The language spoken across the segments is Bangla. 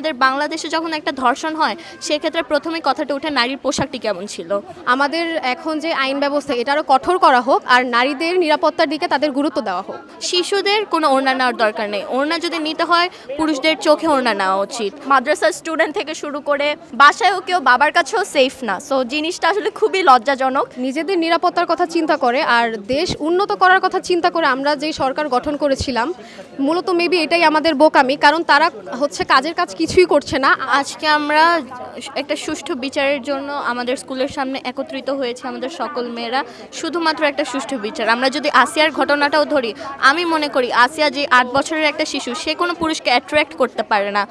আমাদের বাংলাদেশে যখন একটা ধর্ষণ হয় সেক্ষেত্রে প্রথমেই কথাটা ওঠে নারীর পোশাকটি কেমন ছিল। আমাদের এখন যে আইন ব্যবস্থা এটা আরও কঠোর করা হোক আর নারীদের নিরাপত্তার দিকে তাদের গুরুত্ব দেওয়া হোক। শিশুদের কোনো ওড়না নেওয়ার দরকার নেই, ওড়না যদি নিতে হয় পুরুষদের চোখে ওড়না নেওয়া উচিত। মাদ্রাসার স্টুডেন্ট থেকে শুরু করে বাসায়ও কেউ বাবার কাছেও সেফ না, সো জিনিসটা আসলে খুবই লজ্জাজনক। নিজেদের নিরাপত্তার কথা চিন্তা করে আর দেশ উন্নত করার কথা চিন্তা করে আমরা যেই সরকার গঠন করেছিলাম মূলত মেবি এটাই আমাদের বোকামি, কারণ তারা হচ্ছে কাজের কাজ কিছুই করছে না। আজকে আমরা একটা সুষ্ঠু বিচারের জন্য আমাদের স্কুলের সামনে একত্রিত হয়েছে আমাদের সকল মেয়েরা, শুধুমাত্র একটা সুষ্ঠু বিচার। আমরা যদি আসিয়ার ঘটনাটাও ধরি, আমি মনে করি আসিয়া যে 8 বছরের একটা শিশু, সে কোনো পুরুষকে অ্যাট্রাক্ট করতে পারে না,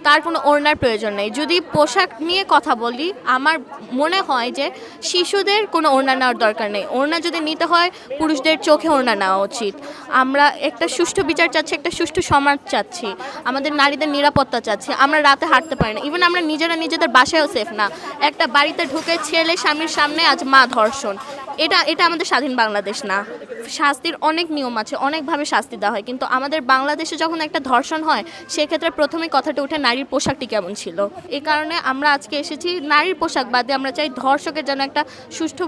তার কোনো ওড়নার প্রয়োজন নেই। যদি পোশাক নিয়ে কথা বলি, আমার মনে হয় যে শিশুদের কোনো ওড়না নেওয়ার দরকার নেই, ওড়না যদি নিতে হয় পুরুষদের চোখে ওড়না নেওয়া উচিত। আমরা একটা সুষ্ঠু বিচার চাচ্ছি, একটা সুষ্ঠু সমাজ চাচ্ছি, আমাদের নারীদের নিরাপত্তা চাচ্ছি। আমরা রাতে হাঁটতে পারি না, ইভেন আমরা নিজেরা নিজেদের বাসায়ও সেফ না। একটা বাড়িতে ঢুকে ছেলে স্বামীর সামনে আজ মা ধর্ষণ, এটা আমাদের স্বাধীন বাংলাদেশ না। শাস্তির অনেক নিয়ম আছে, অনেকভাবে শাস্তি দেওয়া হয়, কিন্তু আমাদের বাংলাদেশে যখন একটা ধর্ষণ হয় সেক্ষেত্রে প্রথমেই কথাটা ওঠে নারীর পোশাকটি কেমন ছিল। এই কারণে আমরা আজকে এসেছি, নারীর পোশাক বাদে আমরা চাই ধর্ষকের যেন একটা সুষ্ঠু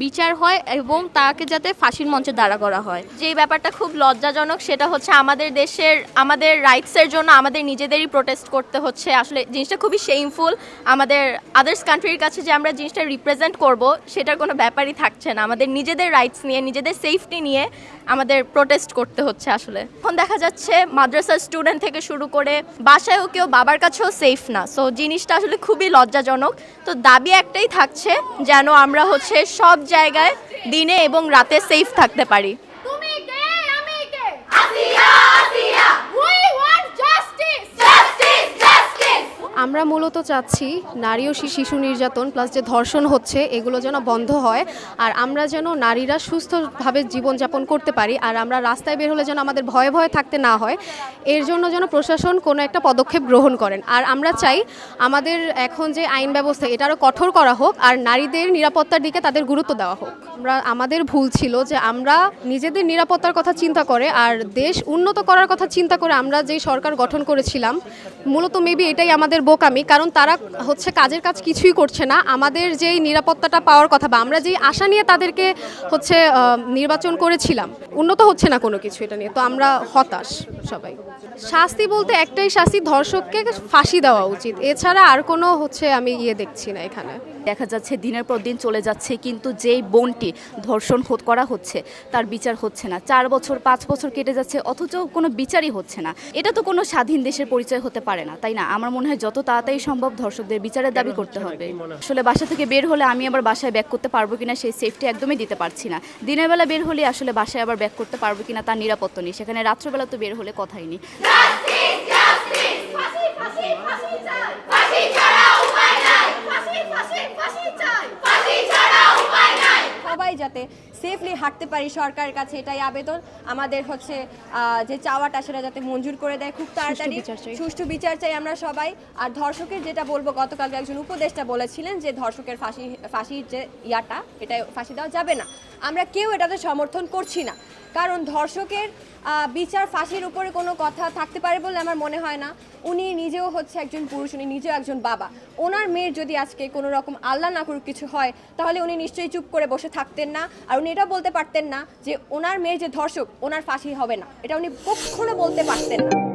বিচার হয় এবং তাকে যাতে ফাঁসির মঞ্চে দাঁড়া করা হয়। যেই ব্যাপারটা খুব লজ্জাজনক সেটা হচ্ছে আমাদের দেশের আমাদের রাইটসের জন্য আমাদের নিজেদেরই প্রোটেস্ট করতে হচ্ছে। আসলে জিনিসটা খুবই শেমফুল। আমাদের আদার্স কান্ট্রির কাছে যে আমরা জিনিসটা রিপ্রেজেন্ট করব সেটার কোনো ব্যাপারই থাকছে না। আমাদের নিজেদের রাইটস নিয়ে, নিজেদের সেফটি নিয়ে আমাদের প্রোটেস্ট করতে হচ্ছে। আসলে এখন দেখা যাচ্ছে মাদ্রাসার স্টুডেন্ট থেকে শুরু করে বাসায়ও কেউ বাবার কাছেও সেফ না, সো জিনিসটা আসলে খুবই লজ্জাজনক। তো দাবি একটাই থাকছে, যেন আমরা হচ্ছে সব জায়গায় দিনে এবং রাতে সেফ থাকতে পারি। তুমি কে আমি কে Asiya Asiya we want justice justice justice. আমরা মূলত চাচ্ছি নারী ও শিশু নির্যাতন প্লাস যে ধর্ষণ হচ্ছে এগুলো যেন বন্ধ হয়, আর আমরা যেন নারীরা সুস্থভাবে জীবনযাপন করতে পারি, আর আমরা রাস্তায় বের হলে যেন আমাদের ভয়ে ভয়ে থাকতে না হয়। এর জন্য যেন প্রশাসন কোনো একটা পদক্ষেপ গ্রহণ করেন। আর আমরা চাই আমাদের এখন যে আইন ব্যবস্থা এটা আরও কঠোর করা হোক আর নারীদের নিরাপত্তার দিকে তাদের গুরুত্ব দেওয়া হোক। আমাদের ভুল ছিল যে আমরা নিজেদের নিরাপত্তার কথা চিন্তা করে আর দেশ উন্নত করার কথা চিন্তা করে আমরা যেই সরকার গঠন করেছিলাম মূলত মেবি এটাই আমাদের বোকামি, কারণ তারা হচ্ছে কাজের কাজ কিছুই করছে না। আমাদের যেই নিরাপত্তাটা পাওয়ার কথা বা আমরা যেই আশা নিয়ে তাদেরকে হচ্ছে নির্বাচন করেছিলাম, উন্নত হচ্ছে না কোনো কিছু, এটা নিয়ে তো আমরা হতাশ সবাই। শাস্তি বলতে একটাই শাস্তি, ধর্ষককে ফাঁসি দেওয়া উচিত, এছাড়া আর কোনো হচ্ছে আমি দেখছি না এখানে। দেখা যাচ্ছে দিনের পর দিন চলে যাচ্ছে, কিন্তু যেই বোনটি ধর্ষণ করা হচ্ছে তার বিচার হচ্ছে না। 4 বছর 5 বছর কেটে যাচ্ছে অথচ কোনো বিচারই হচ্ছে না। এটা তো কোনো স্বাধীন দেশের পরিচয় হতে পারে না, তাই না? আমার মনে হয় যত তাড়াতাড়ি সম্ভব ধর্ষকদের বিচারের দাবি করতে হবে। আসলে বাসা থেকে বের হলে আমি আবার বাসায় ব্যাক করতে পারবো কিনা সেই সেফটি একদমই দিতে পারছি না। দিনের বেলা বের হলে আসলে বাসায় আবার ব্যাক করতে পারবো কিনা তার নিরাপত্তা নেই, সেখানে রাত্রবেলা তো বের হলে কথাই নেই। জাস্টিস জাস্টিস ফাঁসি ফাঁসি ফাঁসি চাই ফাঁসি ছাড়া উপায় নাই ফাঁসি ফাঁসি ফাঁসি চাই ফাঁসি ছাড়া উপায় নাই। সবাই যাতে সেফলি হাঁটতে পারি, সরকারের কাছে এটাই আবেদন। আমাদের হচ্ছে যে চাওয়াটা সেটা যাতে মঞ্জুর করে দেয় খুব তাড়াতাড়ি। সুষ্ঠু বিচার চাই আমরা সবাই। আর ধর্ষকের যেটা বলবো, গতকালকে একজন উপদেষ্টা বলেছিলেন যে ধর্ষকের ফাঁসির যে এটা ফাঁসি দেওয়া যাবে না। আমরা কেউ এটাতে সমর্থন করছি না, কারণ ধর্ষকের বিচার ফাঁসির উপরে কোনো কথা থাকতে পারে বলে আমার মনে হয় না। উনি নিজেও হচ্ছে একজন পুরুষ, উনি নিজেও একজন বাবা। ওনার মেয়ের যদি আজকে কোনো রকম আল্লাহ না করুক কিছু হয়, তাহলে উনি নিশ্চয়ই চুপ করে বসে থাকতেন না। আর উনি এটা বলতে পারতেন না যে ওনার মেয়ের যে ধর্ষক ওনার ফাঁসি হবে না, এটা উনি কখনো বলতে পারতেন না।